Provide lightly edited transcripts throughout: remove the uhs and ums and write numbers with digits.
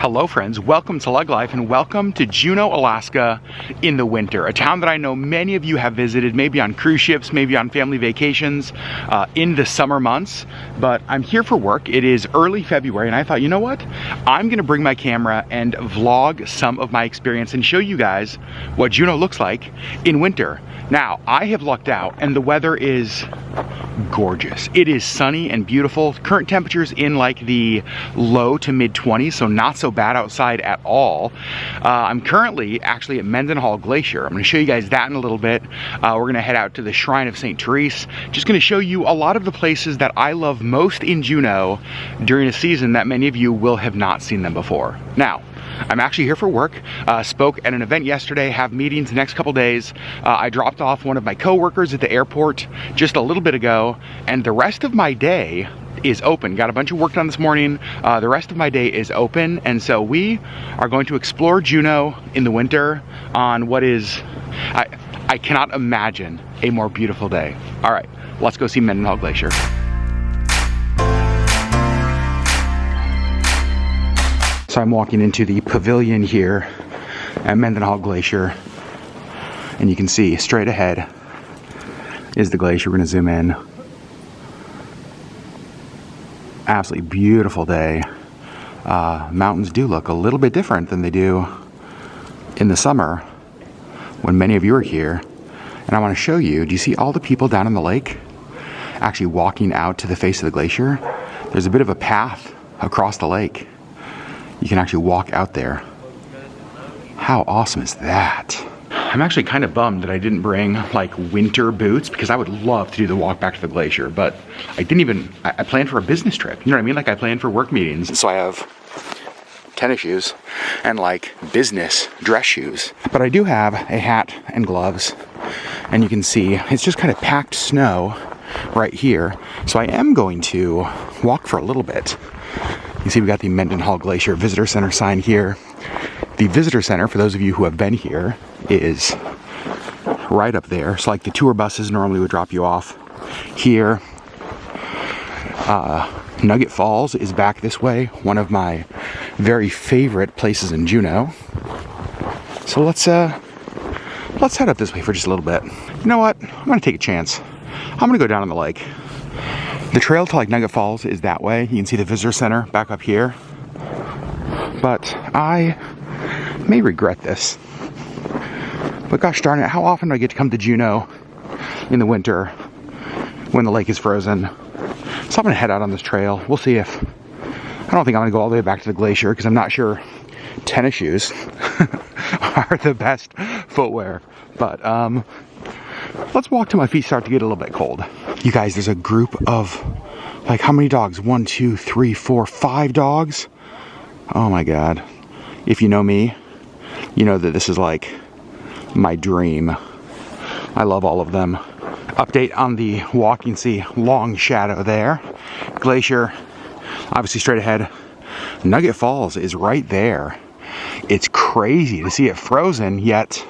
Hello friends, welcome to LeggLife and welcome to Juneau, Alaska in the winter. A town that I know many of you have visited, maybe on cruise ships, maybe on family vacations in the summer months. But I'm here for work. It is early February and I thought, you know what? I'm gonna bring my camera and vlog some of my experience and show you guys what Juneau looks like in winter. Now, I have lucked out and the weather is gorgeous. It is sunny and beautiful. Current temperatures in like the low to mid 20s, so not so bad outside at all. I'm currently actually at Mendenhall Glacier. I'm going to show you guys that in a little bit. We're going to head out to the shrine of St. Therese. Just going to show you a lot of the places that I love most in Juneau during a season that many of you will have not seen them before. Now, I'm actually here for work. Spoke at an event yesterday, have meetings the next couple days. I dropped off one of my coworkers at the airport just a little bit ago, and the rest of my day is open. Got a bunch of work done this morning. The rest of my day is open, and so we are going to explore Juneau in the winter on what is, I cannot imagine a more beautiful day. All right, let's go see Mendenhall Glacier. So I'm walking into the pavilion here at Mendenhall Glacier, and you can see straight ahead is the glacier. We're going to zoom in. Absolutely beautiful day. Mountains do look a little bit different than they do in the summer when many of you are here. And I want to show you, do you see all the people down in the lake actually walking out to the face of the glacier? There's a bit of a path across the lake. You can actually walk out there. How awesome is that? I'm actually kind of bummed that I didn't bring like winter boots because I would love to do the walk back to the glacier, but I planned for a business trip. You know what I mean? Like I planned for work meetings. So I have tennis shoes and like business dress shoes. But I do have a hat and gloves, and you can see it's just kind of packed snow right here. So I am going to walk for a little bit. You see we got the Mendenhall Glacier Visitor Center sign here. The Visitor Center, for those of you who have been here, is right up there. So like the tour buses normally would drop you off here. Nugget Falls is back this way, one of my very favorite places in Juneau. So let's head up this way for just a little bit. You know what? I'm gonna take a chance. I'm gonna go down on the lake. The trail to like Nugget Falls is that way. You can see the visitor center back up here. But I may regret this. But gosh darn it, how often do I get to come to Juneau in the winter when the lake is frozen? So I'm gonna head out on this trail. We'll see if, I don't think I'm gonna go all the way back to the glacier because I'm not sure tennis shoes are the best footwear. But let's walk till my feet start to get a little bit cold. You guys, there's a group of, like, how many dogs? 1, 2, 3, 4, 5 dogs. Oh my God. If you know me, you know that this is like my dream. I love all of them. Update on the walk, you can see long shadow there. Glacier, obviously straight ahead. Nugget Falls is right there. It's crazy to see it frozen, yet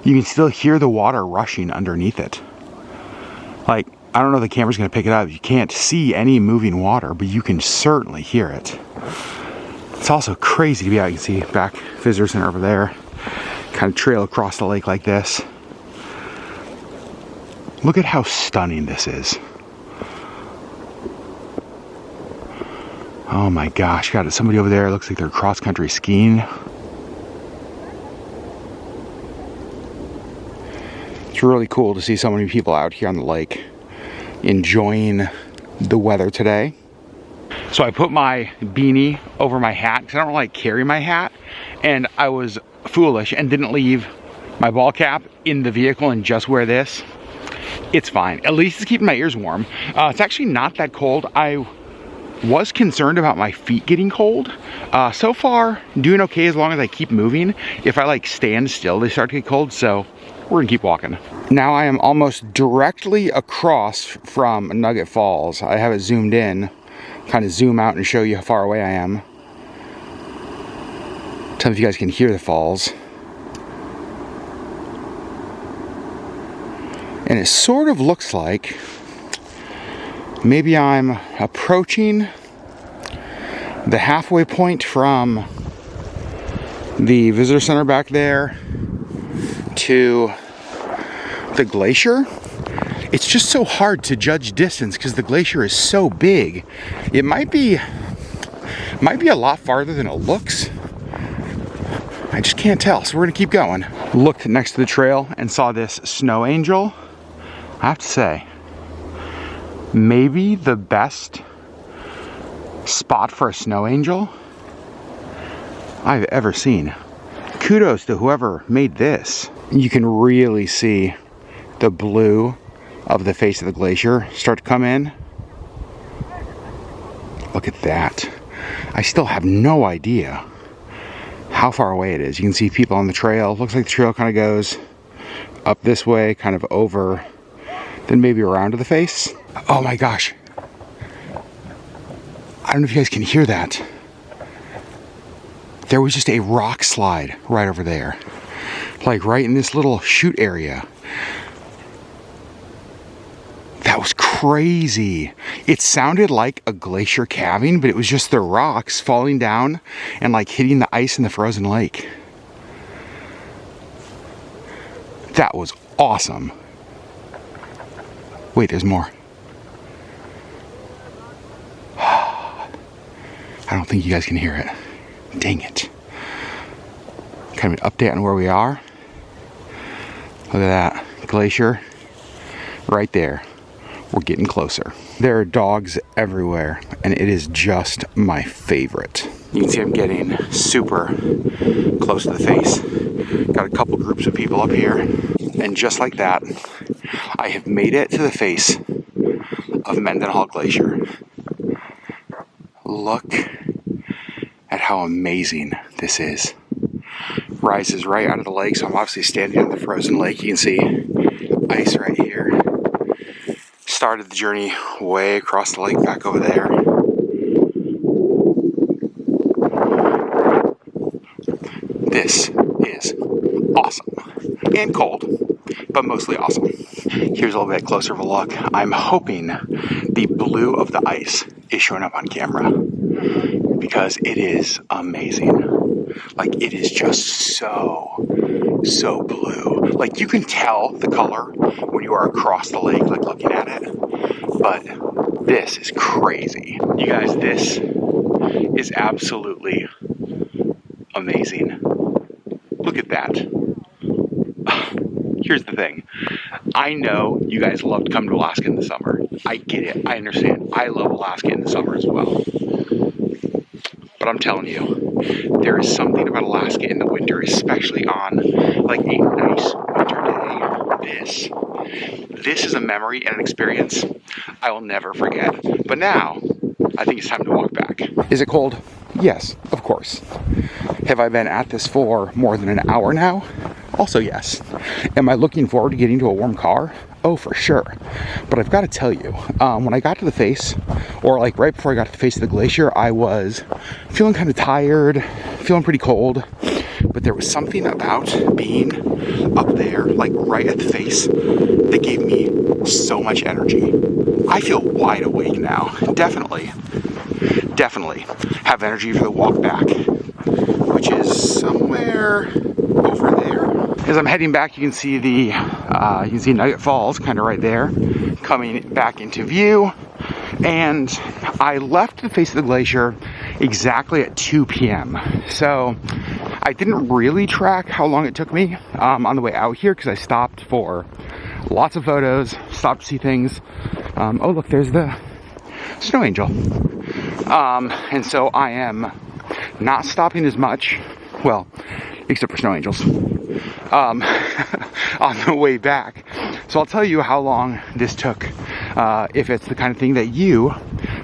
you can still hear the water rushing underneath it. Like, I don't know if the camera's gonna pick it up. You can't see any moving water, but you can certainly hear it. It's also crazy to be out. You can see back visitor center over there. Kind of trail across the lake like this. Look at how stunning this is. Oh my gosh, got somebody over there. Looks like they're cross-country skiing. It's really cool to see so many people out here on the lake enjoying the weather today. So I put my beanie over my hat because I don't like carry my hat, and I was foolish and didn't leave my ball cap in the vehicle and just wear this. It's fine. At least it's keeping my ears warm. It's actually not that cold. I was concerned about my feet getting cold. So far, doing okay as long as I keep moving. If I like stand still, they start to get cold, so we're gonna keep walking. Now I am almost directly across from Nugget Falls. I have it zoomed in, kind of zoom out and show you how far away I am. Tell me if you guys can hear the falls. And it sort of looks like maybe I'm approaching the halfway point from the visitor center back there to the glacier. It's just so hard to judge distance because the glacier is so big. It might be a lot farther than it looks. I just can't tell, so we're gonna keep going. Looked next to the trail and saw this snow angel. I have to say, maybe the best spot for a snow angel I've ever seen. Kudos to whoever made this. You can really see the blue of the face of the glacier start to come in. Look at that. I still have no idea how far away it is. You can see people on the trail. Looks like the trail kind of goes up this way, kind of over, then maybe around to the face. Oh my gosh. I don't know if you guys can hear that. There was just a rock slide right over there. Like right in this little chute area. That was crazy. It sounded like a glacier calving, but it was just the rocks falling down and like hitting the ice in the frozen lake. That was awesome. Wait, there's more. I don't think you guys can hear it. Dang it. Kind of an update on where we are. Look at that glacier right there. We're getting closer. There are dogs everywhere, and it is just my favorite. You can see I'm getting super close to the face. Got a couple groups of people up here, and just like that, I have made it to the face of Mendenhall Glacier. Look at how amazing this is. Rises right out of the lake, so I'm obviously standing on the frozen lake. You can see ice right here. Started the journey way across the lake back over there. This is awesome. And cold, but mostly awesome. Here's a little bit closer of a look. I'm hoping the blue of the ice is showing up on camera because it is amazing. Like, it is just so blue. Like, you can tell the color when you are across the lake, like looking at it. But this is crazy. You guys, this is absolutely amazing. Look at that. Here's the thing. I know you guys love to come to Alaska in the summer. I get it. I understand. I love Alaska in the summer as well. But I'm telling you, there is something about Alaska in the winter, especially on like a nice winter day. This is a memory and an experience I will never forget. But now, I think it's time to walk back. Is it cold? Yes, of course. Have I been at this for more than an hour now? Also yes. Am I looking forward to getting to a warm car? Oh, for sure. But I've got to tell you, when I got to the face, or like right before I got to the face of the glacier, I was feeling kind of tired, feeling pretty cold. But there was something about being up there, like right at the face, that gave me so much energy. I feel wide awake now. Definitely have energy for the walk back, which is somewhere over there. As I'm heading back, you can see Nugget Falls kind of right there, coming back into view. And I left the face of the glacier exactly at 2 p.m. So I didn't really track how long it took me on the way out here, because I stopped for lots of photos, stopped to see things. Oh, look, there's the snow angel. And so I am not stopping as much, well, except for snow angels, on the way back. So I'll tell you how long this took, if it's the kind of thing that you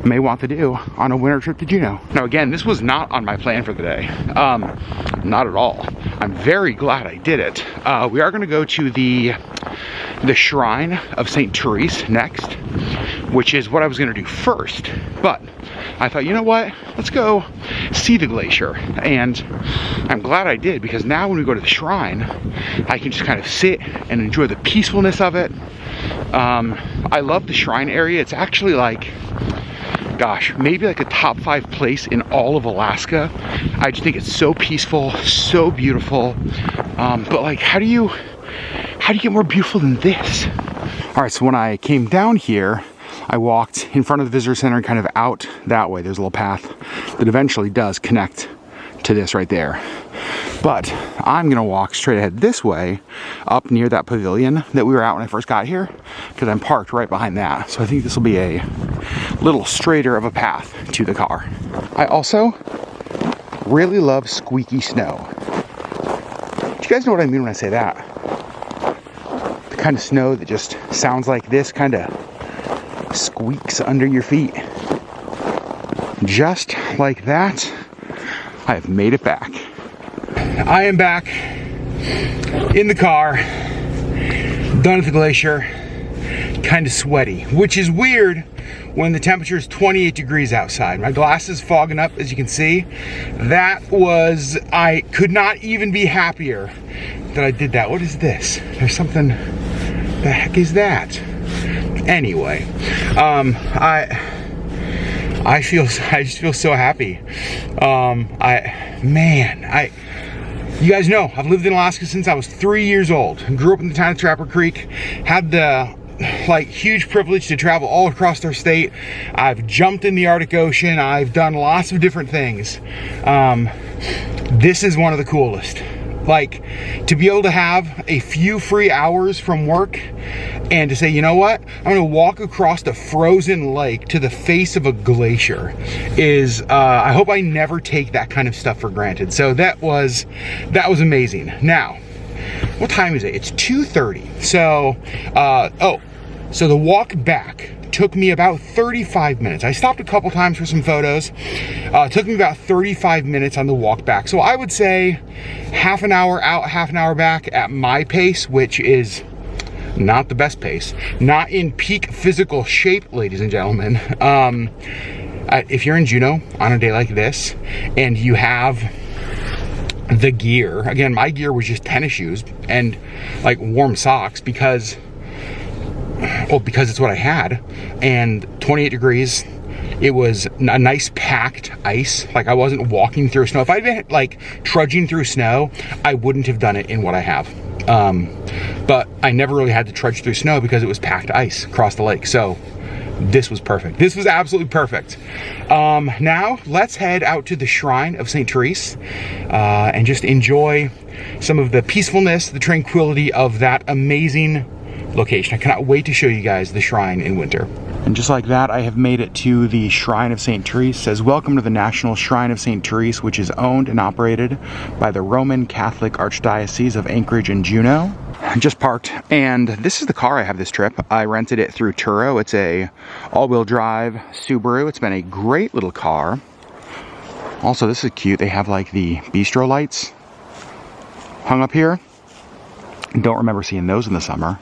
may want to do on a winter trip to Juneau. Now again, this was not on my plan for the day, not at all. I'm very glad I did it. We are gonna go to the shrine of St. Therese next, which is what I was gonna do first, but I thought, you know what, let's go see the glacier. And I'm glad I did, because now when we go to the shrine, I can just kind of sit and enjoy the peacefulness of it. I love the shrine area. It's actually like gosh, maybe like a top 5 place in all of Alaska. I just think it's so peaceful, so beautiful. But like, how do you get more beautiful than this? All right, so when I came down here, I walked in front of the visitor center and kind of out that way. There's a little path that eventually does connect to this right there. But I'm gonna walk straight ahead this way up near that pavilion that we were at when I first got here, because I'm parked right behind that. So I think this will be a little straighter of a path to the car. I also really love squeaky snow. Do you guys know what I mean when I say that? The kind of snow that just sounds like this, kind of squeaks under your feet. Just like that, I have made it back. I am back in the car, done at the glacier, kind of sweaty, which is weird when the temperature is 28 degrees outside. My glass is fogging up, as you can see. I could not even be happier that I did that. What is this? There's something, the heck is that? Anyway, I just feel so happy. You guys know, I've lived in Alaska since I was 3 years old. Grew up in the town of Trapper Creek. Had the huge privilege to travel all across our state. I've jumped in the Arctic Ocean. I've done lots of different things. This is one of the coolest. Like, to be able to have a few free hours from work and to say, you know what, I'm gonna walk across a frozen lake to the face of a glacier is, I hope I never take that kind of stuff for granted. So that was amazing. Now, what time is it? It's 2:30. So, so the walk back took me about 35 minutes. I stopped a couple times for some photos. It took me about 35 minutes on the walk back. So I would say half an hour out, half an hour back at my pace, which is not the best pace. Not in peak physical shape, ladies and gentlemen. If you're in Juneau on a day like this and you have the gear, again, my gear was just tennis shoes and like warm socks because it's what I had, and 28 degrees, it was a nice packed ice. Like, I wasn't walking through snow. If I'd been like trudging through snow, I wouldn't have done it in what I have. But I never really had to trudge through snow because it was packed ice across the lake. So this was perfect. This was absolutely perfect. Now let's head out to the shrine of St. Therese and just enjoy some of the peacefulness, the tranquility of that amazing location. I cannot wait to show you guys the shrine in winter. And just like that, I have made it to the Shrine of St. Therese. It says, welcome to the National Shrine of St. Therese, which is owned and operated by the Roman Catholic Archdiocese of Anchorage and Juneau. I just parked, and this is the car I have this trip. I rented it through Turo. It's a all-wheel drive Subaru. It's been a great little car. Also, this is cute. They have like the bistro lights hung up here. Don't remember seeing those in the summer.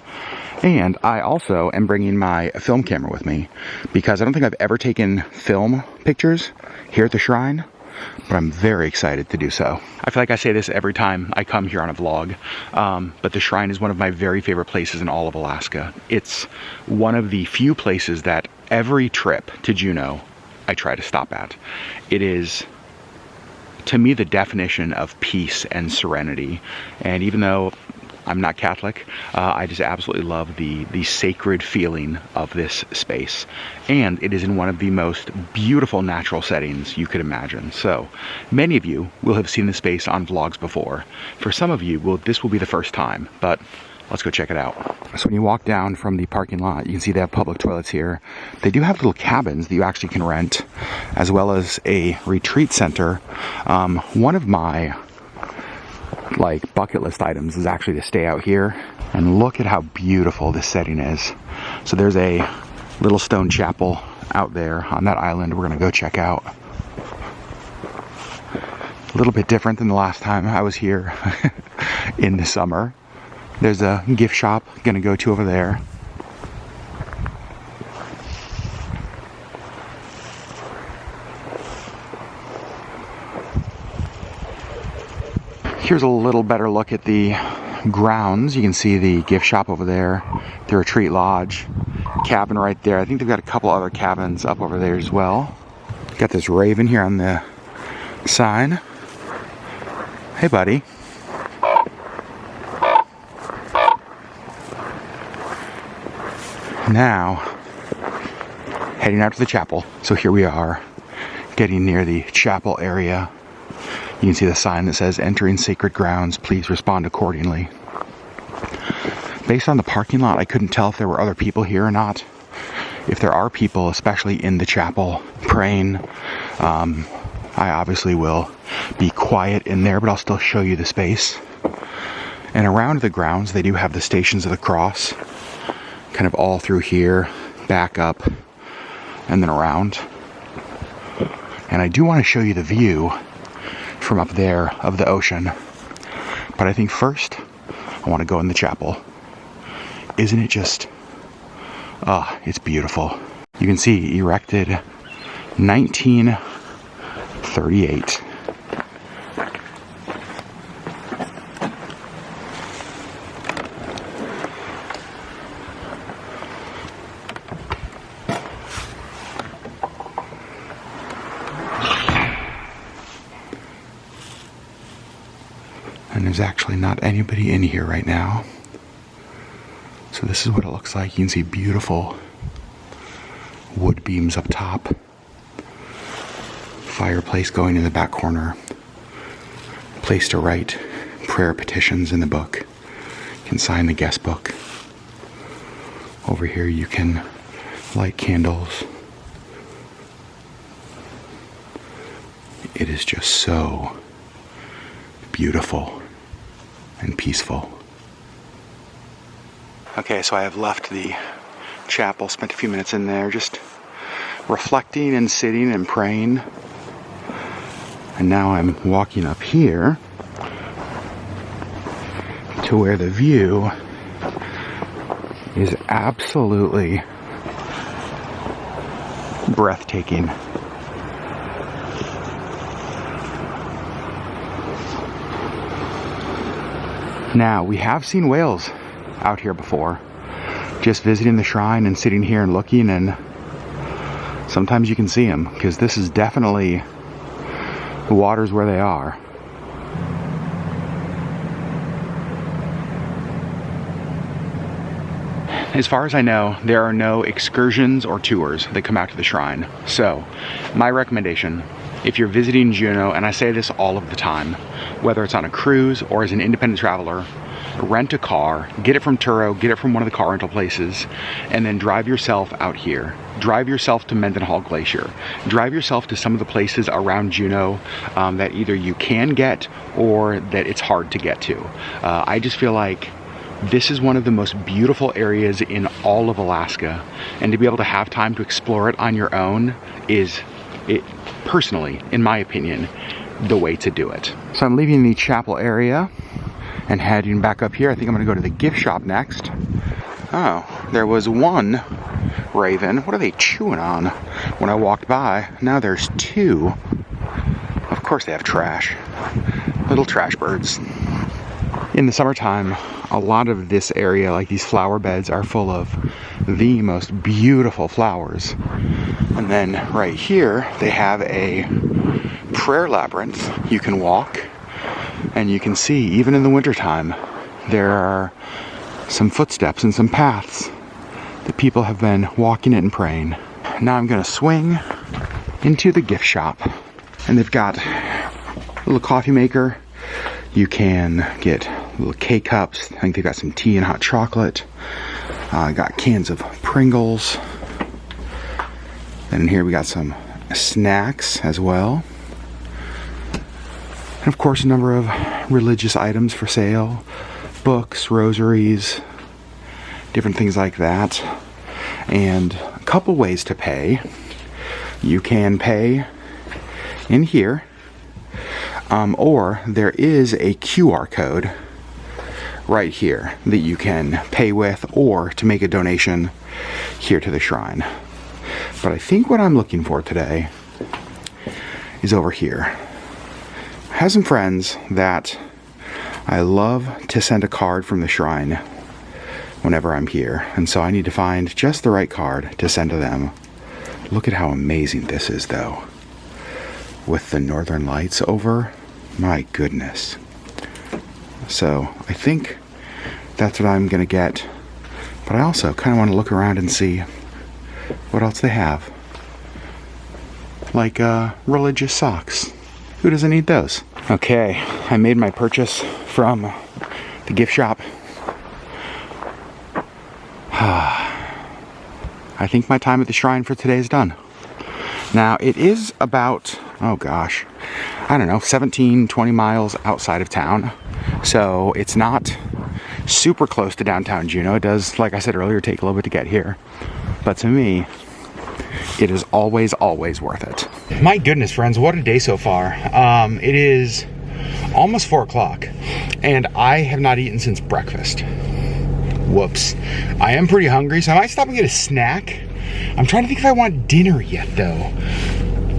And I also am bringing my film camera with me because I don't think I've ever taken film pictures here at the shrine, but I'm very excited to do so. I feel like I say this every time I come here on a vlog, but the shrine is one of my very favorite places in all of Alaska. It's one of the few places that every trip to Juneau I try to stop at. It is, to me, the definition of peace and serenity. And even though I'm not Catholic, I just absolutely love the sacred feeling of this space. And it is in one of the most beautiful natural settings you could imagine. So many of you will have seen this space on vlogs before. For some of you, this will be the first time, but let's go check it out. So when you walk down from the parking lot, you can see they have public toilets here. They do have little cabins that you actually can rent, as well as a retreat center. One of my bucket list items is actually to stay out here, and look at how beautiful this setting is. So there's a little stone chapel out there on that island we're gonna go check out. A little bit different than the last time I was here in the summer. There's a gift shop gonna go to over there. Here's a little better look at the grounds. You can see the gift shop over there, the retreat lodge, cabin right there. I think they've got a couple other cabins up over there as well. Got this raven here on the sign. Hey, buddy. Now, heading out to the chapel. So here we are, getting near the chapel area. You can see the sign that says, "Entering sacred grounds, please respond accordingly." Based on the parking lot, I couldn't tell if there were other people here or not. If there are people, especially in the chapel, praying, I obviously will be quiet in there, but I'll still show you the space. And around the grounds, they do have the Stations of the Cross, kind of all through here, back up, and then around. And I do want to show you the view from up there of the ocean. But I think first, I want to go in the chapel. Isn't it just, it's beautiful. You can see, erected 1938. And there's actually not anybody in here right now. So this is what it looks like. You can see beautiful wood beams up top. Fireplace going in the back corner. Place to write prayer petitions in the book. You can sign the guest book. Over here you can light candles. It is just so beautiful and peaceful. Okay, so I have left the chapel, spent a few minutes in there just reflecting and sitting and praying. And now I'm walking up here to where the view is absolutely breathtaking. Now, we have seen whales out here before, just visiting the shrine and sitting here and looking, and sometimes you can see them, because this is definitely the waters where they are. As far as I know, there are no excursions or tours that come out to the shrine. So, my recommendation, if you're visiting Juneau, and I say this all of the time, whether it's on a cruise or as an independent traveler, rent a car, get it from Turo, get it from one of the car rental places, and then drive yourself out here. Drive yourself to Mendenhall Glacier. Drive yourself to some of the places around Juneau that either you can get or that it's hard to get to. I just feel like this is one of the most beautiful areas in all of Alaska, and to be able to have time to explore it on your own is, personally, in my opinion, the way to do it. So I'm leaving the chapel area and heading back up here. I think I'm gonna go to the gift shop next. Oh, there was one raven. What are they chewing on? When I walked by, now there's two. Of course they have trash. Little trash birds. In the summertime, a lot of this area, like these flower beds, are full of the most beautiful flowers. And then right here, they have a prayer labyrinth. You can walk, and you can see, even in the wintertime, there are some footsteps and some paths that people have been walking it and praying. Now I'm gonna swing into the gift shop, and they've got a little coffee maker. You can get little K-cups. I think they've got some tea and hot chocolate. Got cans of Pringles. And in here we got some snacks as well. And of course a number of religious items for sale. Books, rosaries, different things like that. And a couple ways to pay. You can pay in here, or there is a QR code right here that you can pay with, or to make a donation here to the shrine. But I think what I'm looking for today is over here. I have some friends that I love to send a card from the shrine whenever I'm here. And so I need to find just the right card to send to them. Look at how amazing this is, though. With the northern lights over, my goodness. So I think that's what I'm gonna get. But I also kind of want to look around and see what else they have. Like religious socks. Who doesn't need those? Okay, I made my purchase from the gift shop. I think my time at the shrine for today is done. Now, it is about, oh gosh, I don't know, 17, 20 miles outside of town. So it's not super close to downtown Juneau. It does, like I said earlier, take a little bit to get here. But to me, it is always, always worth it. My goodness, friends, what a day so far. It is almost 4 o'clock, and I have not eaten since breakfast. Whoops. I am pretty hungry, so I might stop and get a snack. I'm trying to think if I want dinner yet, though.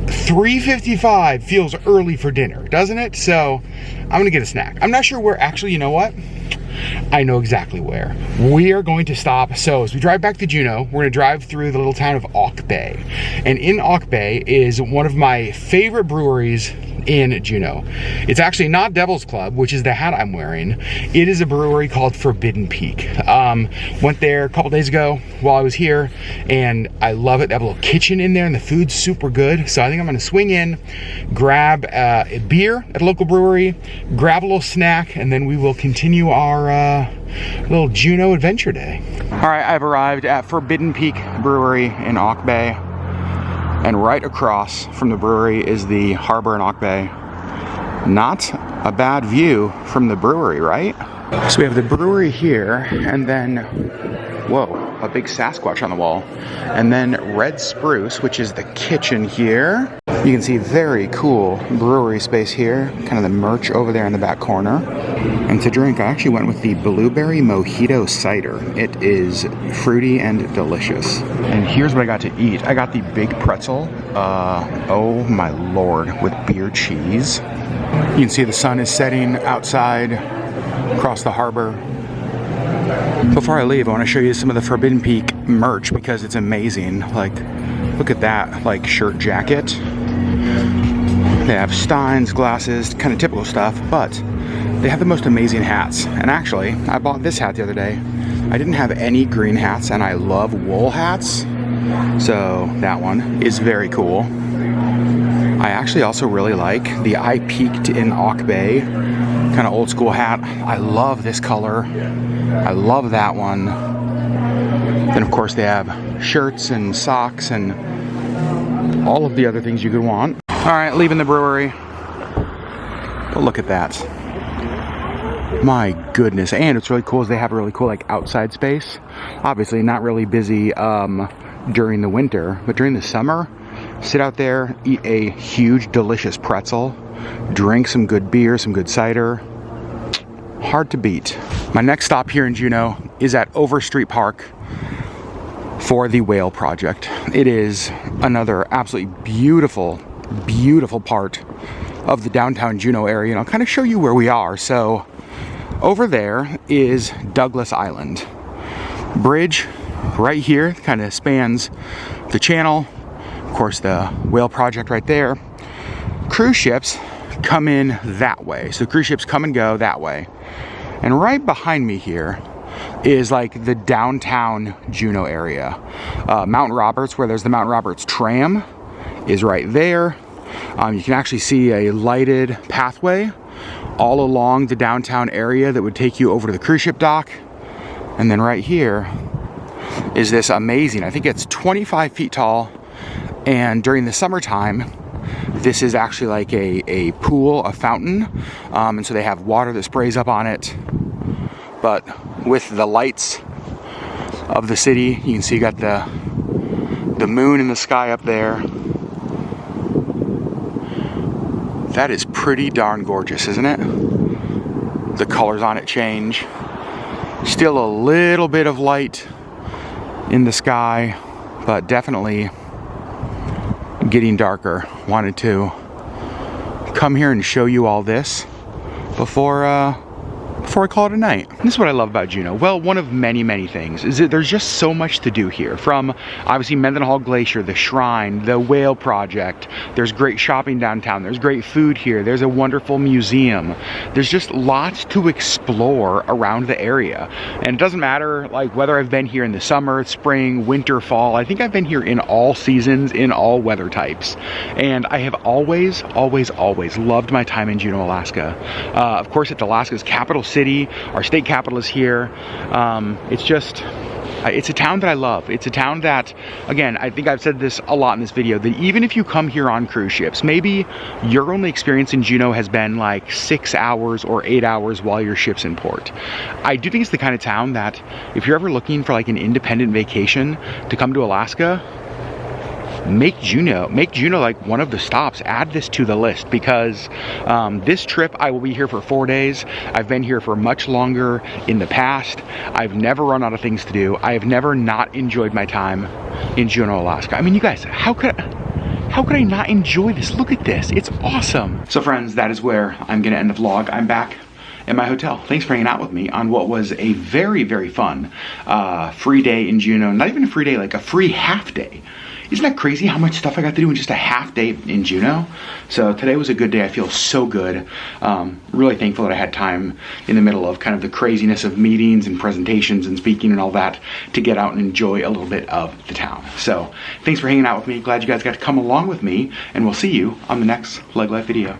3:55 feels early for dinner, doesn't it? So I'm gonna get a snack. I'm not sure where. Actually, you know what? I know exactly where. We are going to stop. So as we drive back to Juneau, we're going to drive through the little town of Auke Bay. And in Auke Bay is one of my favorite breweries in Juneau. It's actually not Devil's Club, which is the hat I'm wearing. It is a brewery called Forbidden Peak. Went there a couple days ago while I was here, and I love it. They have a little kitchen in there, and the food's super good. So I think I'm going to swing in, grab a beer at a local brewery, grab a little snack, and then we will continue our little Juneau adventure day. All right, I've arrived at Forbidden Peak Brewery in Auke Bay. And right across from the brewery is the harbor in Auke Bay. Not a bad view from the brewery, right? So we have the brewery here, and then, whoa, a big Sasquatch on the wall. And then red spruce, which is the kitchen here. You can see very cool brewery space here. Kind of the merch over there in the back corner. And to drink, I actually went with the blueberry mojito cider. It is fruity and delicious. And here's what I got to eat. I got the big pretzel. Oh my lord, with beer cheese. You can see the sun is setting outside across the harbor. Before I leave, I want to show you some of the Forbidden Peak merch because it's amazing. Like, look at that, like shirt jacket. They have steins, glasses, kind of typical stuff, but they have the most amazing hats. And actually, I bought this hat the other day. I didn't have any green hats, and I love wool hats. So that one is very cool. I actually also really like the I Peaked in Auke Bay kind of old school hat. I love this color. I love that one. Then of course they have shirts and socks and all of the other things you could want. All right, leaving the brewery. But look at that. My goodness. And what's really cool is they have a really cool like outside space. Obviously not really busy during the winter, but during the summer, sit out there, eat a huge delicious pretzel, drink some good beer, some good cider. Hard to beat. My next stop here in Juneau is at Overstreet Park for the Whale Project. It is another absolutely beautiful, beautiful part of the downtown Juneau area, and I'll kind of show you where we are. So over there is Douglas Island. Bridge right here kind of spans the channel. Of course, the Whale Project right there. Cruise ships come in that way. So cruise ships come and go that way. And right behind me here is like the downtown Juneau area. Mount Roberts, where there's the Mount Roberts tram, is right there. You can actually see a lighted pathway all along the downtown area that would take you over to the cruise ship dock. And then right here is this amazing, I think it's 25 feet tall. And during the summertime, this is actually like a pool, a fountain. And so they have water that sprays up on it. But with the lights of the city, you can see you got the moon in the sky up there. That is pretty darn gorgeous, isn't it? The colors on it change. Still a little bit of light in the sky, but definitely getting darker. Wanted to come here and show you all this before before I call it a night. This is what I love about Juneau. Well, one of many, many things is that there's just so much to do here. From obviously Mendenhall Glacier, the shrine, the whale project. There's great shopping downtown. There's great food here. There's a wonderful museum. There's just lots to explore around the area. And it doesn't matter like whether I've been here in the summer, spring, winter, fall. I think I've been here in all seasons, in all weather types. And I have always, always, always loved my time in Juneau, Alaska. Of course, it's Alaska's capital city. Our state capital is here. It's a town that I love. It's a town that, again, I think I've said this a lot in this video, that even if you come here on cruise ships, maybe your only experience in Juneau has been like 6 hours or 8 hours while your ship's in port. I do think it's the kind of town that if you're ever looking for like an independent vacation to come to Alaska, make Juneau like one of the stops. Add this to the list, because this trip I will be here for 4 days. I've been here for much longer in the past. I've never run out of things to do. I have never not enjoyed my time in Juneau, Alaska. I mean, you guys, how could I not enjoy this? Look at this, it's awesome. So friends, that is where I'm gonna end the vlog. I'm back in my hotel. Thanks for hanging out with me on what was a very, very fun free day in Juneau. Not even a free day, like a free half day. Isn't that crazy how much stuff I got to do in just a half day in Juneau? So today was a good day. I feel so good. Really thankful that I had time in the middle of kind of the craziness of meetings and presentations and speaking and all that to get out and enjoy a little bit of the town. So thanks for hanging out with me. Glad you guys got to come along with me, and we'll see you on the next LeggLife video.